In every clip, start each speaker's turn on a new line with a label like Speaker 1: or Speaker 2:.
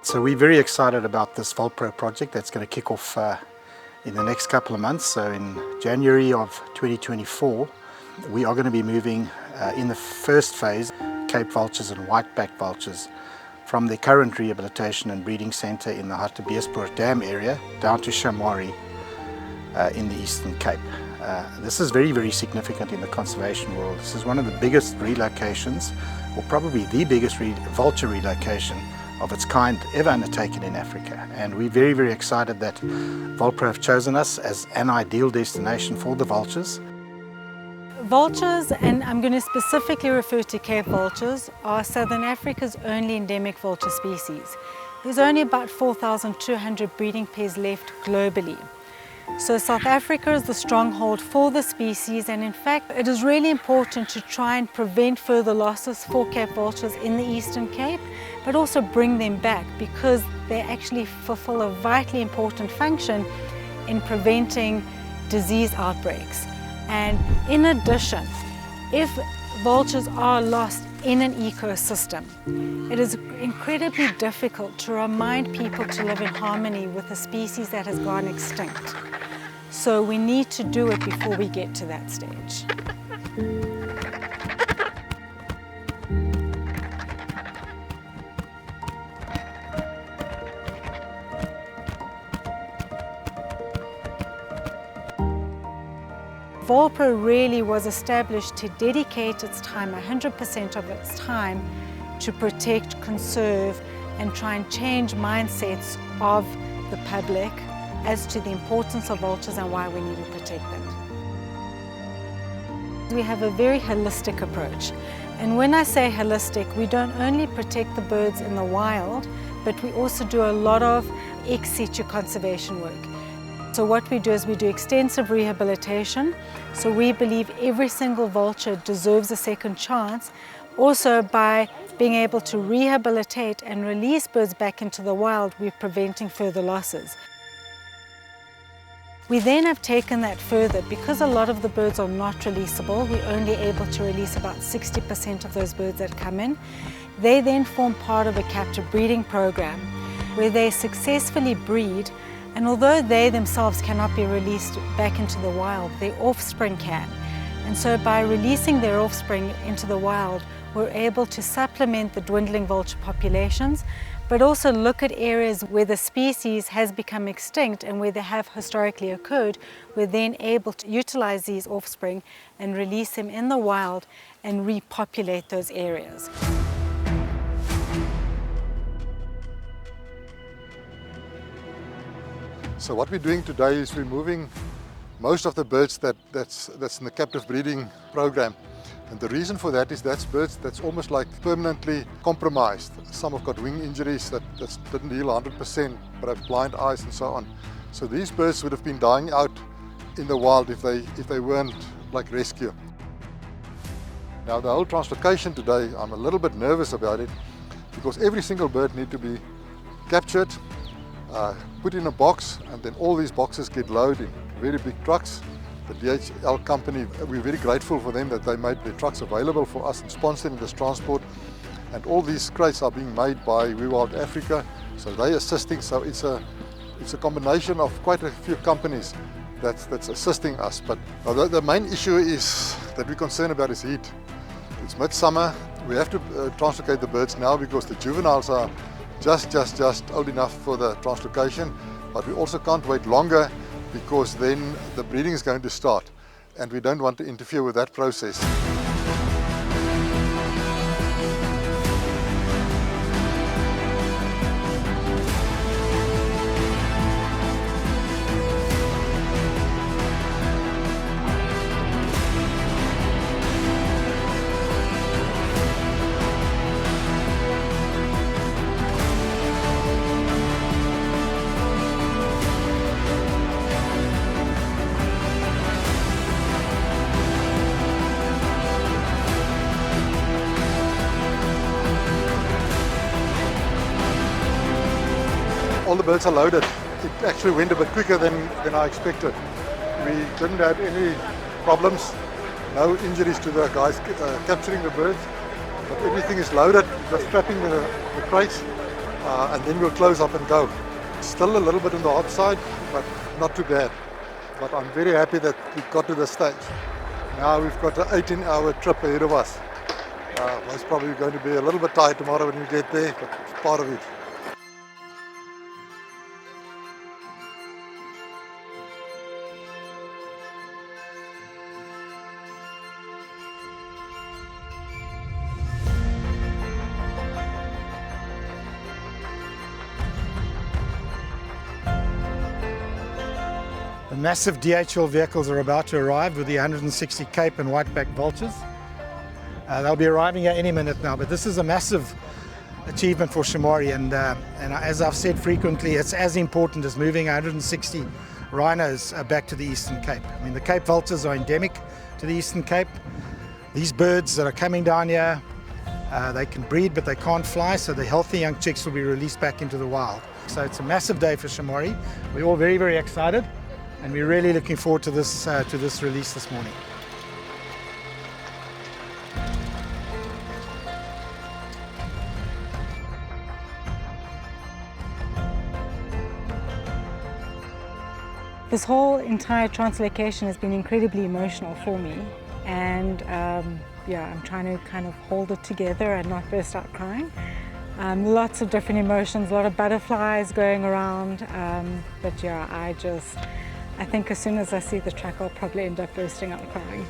Speaker 1: So we're very excited about this VulPro project that's going to kick off in the next couple of months. So in January of 2024, we are going to be moving in the first phase Cape vultures and whiteback vultures from the current rehabilitation and breeding centre in the Hartbeespoort Dam area down to Shamwari in the Eastern Cape. This is very, very significant in the conservation world. This is one of the biggest relocations, or probably the biggest vulture relocation of its kind ever undertaken in Africa. And we're very, very excited that VulPro have chosen us as an ideal destination for the vultures.
Speaker 2: Vultures, and I'm going to specifically refer to Cape vultures, are Southern Africa's only endemic vulture species. There's only about 4,200 breeding pairs left globally. So South Africa is the stronghold for the species, and in fact it is really important to try and prevent further losses for Cape vultures in the Eastern Cape, but also bring them back because they actually fulfill a vitally important function in preventing disease outbreaks. And in addition, if vultures are lost in an ecosystem, it is incredibly difficult to remind people to live in harmony with a species that has gone extinct. So we need to do it before we get to that stage. VulPro really was established to dedicate its time, 100% of its time, to protect, conserve, and try and change mindsets of the public as to the importance of vultures and why we need to protect them. We have a very holistic approach. And when I say holistic, we don't only protect the birds in the wild, but we also do a lot of ex situ conservation work. So what we do is we do extensive rehabilitation. So we believe every single vulture deserves a second chance. Also, by being able to rehabilitate and release birds back into the wild, we're preventing further losses. We then have taken that further. Because a lot of the birds are not releasable, we're only able to release about 60% of those birds that come in. They then form part of a captive breeding program where they successfully breed. And although they themselves cannot be released back into the wild, their offspring can. And so by releasing their offspring into the wild, we're able to supplement the dwindling vulture populations, but also look at areas where the species has become extinct and where they have historically occurred. We're then able to utilize these offspring and release them in the wild and repopulate those areas.
Speaker 3: So what we're doing today is removing most of the birds that's in the captive breeding program. And the reason for that is that's birds that's almost like permanently compromised. Some have got wing injuries that didn't heal 100%, but have blind eyes and so on. So these birds would have been dying out in the wild if they weren't like rescue. Now the whole translocation today, I'm a little bit nervous about it because every single bird needs to be captured, put in a box, and then all these boxes get loaded in very big trucks. The DHL company, we're very grateful for them that they made their trucks available for us and sponsoring this transport. And all these crates are being made by WeWild Africa, so they're assisting. So it's a combination of quite a few companies that's assisting us. But the main issue is that we're concerned about is heat. It's midsummer. We have to translocate the birds now because the juveniles are just old enough for the translocation, but we also can't wait longer because then the breeding is going to start and we don't want to interfere with that process. All the birds are loaded. It actually went a bit quicker than I expected. We didn't have any problems, no injuries to the guys capturing the birds, but everything is loaded. We're strapping the crates and then we'll close up and go. Still a little bit on the hot side, but not too bad. But I'm very happy that we got to this stage. Now we've got an 18-hour trip ahead of us. Most probably going to be a little bit tired tomorrow when we get there, but it's part of it.
Speaker 1: The massive DHL vehicles are about to arrive with the 160 Cape and whiteback vultures. They'll be arriving at any minute now, but this is a massive achievement for Shamwari, and as I've said frequently, it's as important as moving 160 rhinos back to the Eastern Cape. I mean, the Cape vultures are endemic to the Eastern Cape. These birds that are coming down here, they can breed but they can't fly, so the healthy young chicks will be released back into the wild. So it's a massive day for Shamwari. We're all very, very excited, and we're really looking forward to this release this morning.
Speaker 2: This whole entire translocation has been incredibly emotional for me, and yeah, I'm trying to kind of hold it together and not burst out crying. Lots of different emotions, a lot of butterflies going around, but yeah, I think as soon as I see the track, I'll probably end up bursting out crying.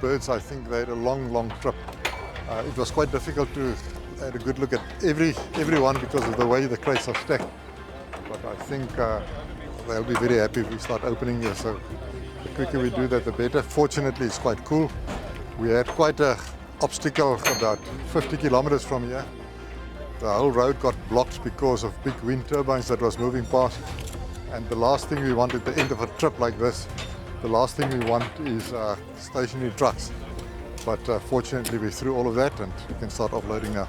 Speaker 3: Birds, I think they had a long trip. It was quite difficult to have a good look at every one because of the way the crates are stacked. But I think they'll be very happy if we start opening here. So the quicker we do that, the better. Fortunately, it's quite cool. We had quite an obstacle about 50 kilometers from here. The whole road got blocked because of big wind turbines that was moving past. And the last thing we want at the end of a trip like this, the last thing we want is stationary trucks. But fortunately we're through all of that and we can start offloading now.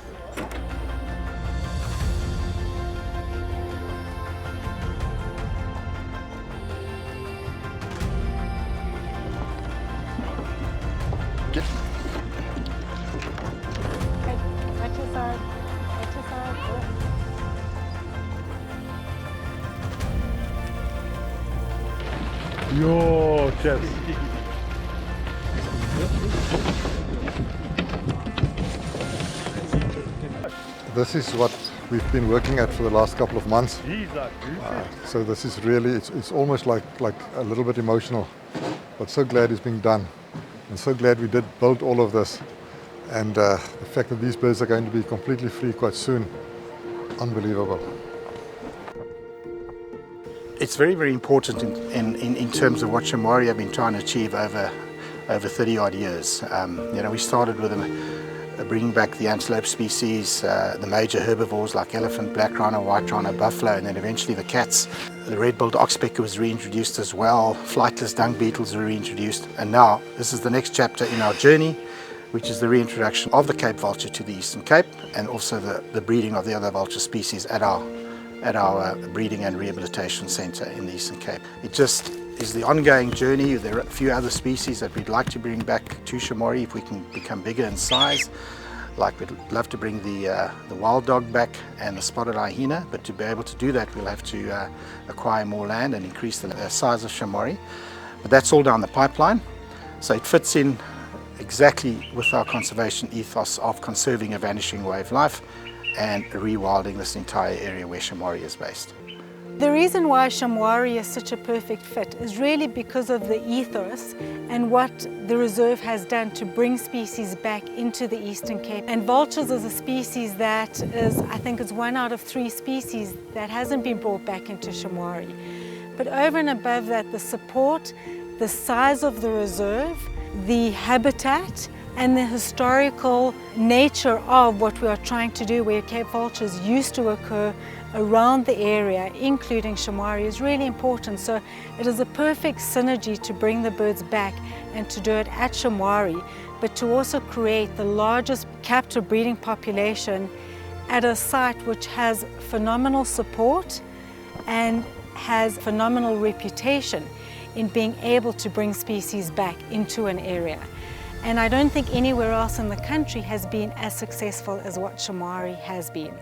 Speaker 3: Get.
Speaker 2: Watch your side. Watch your side.
Speaker 4: Yo, chef.
Speaker 3: This is what we've been working at for the last couple of months. So this is really, it's almost like a little bit emotional, but so glad it's being done. And so glad we did build all of this. And the fact that these birds are going to be completely free quite soon, unbelievable.
Speaker 1: It's very, very important in terms of what Shamwari have been trying to achieve over 30 odd years. We started with bringing back the antelope species, the major herbivores like elephant, black rhino, white rhino, buffalo, and then eventually the cats. The red-billed oxpecker was reintroduced as well, flightless dung beetles were reintroduced, and now this is the next chapter in our journey, which is the reintroduction of the Cape vulture to the Eastern Cape, and also the breeding of the other vulture species at our breeding and rehabilitation centre in the Eastern Cape. It just is the ongoing journey. There are a few other species that we'd like to bring back to Shamwari if we can become bigger in size. Like we'd love to bring the wild dog back and the spotted hyena, but to be able to do that we'll have to acquire more land and increase the size of Shamwari. But that's all down the pipeline, so it fits in exactly with our conservation ethos of conserving a vanishing way of life and rewilding this entire area where Shamwari is based.
Speaker 2: The reason why Shamwari is such a perfect fit is really because of the ethos and what the reserve has done to bring species back into the Eastern Cape. And vultures is a species that is, I think it's 1 out of 3 species that hasn't been brought back into Shamwari. But over and above that, the support, the size of the reserve, the habitat, and the historical nature of what we are trying to do, where Cape vultures used to occur around the area, including Shamwari, is really important. So it is a perfect synergy to bring the birds back and to do it at Shamwari, but to also create the largest captive breeding population at a site which has phenomenal support and has phenomenal reputation in being able to bring species back into an area. And I don't think anywhere else in the country has been as successful as what Shamwari has been.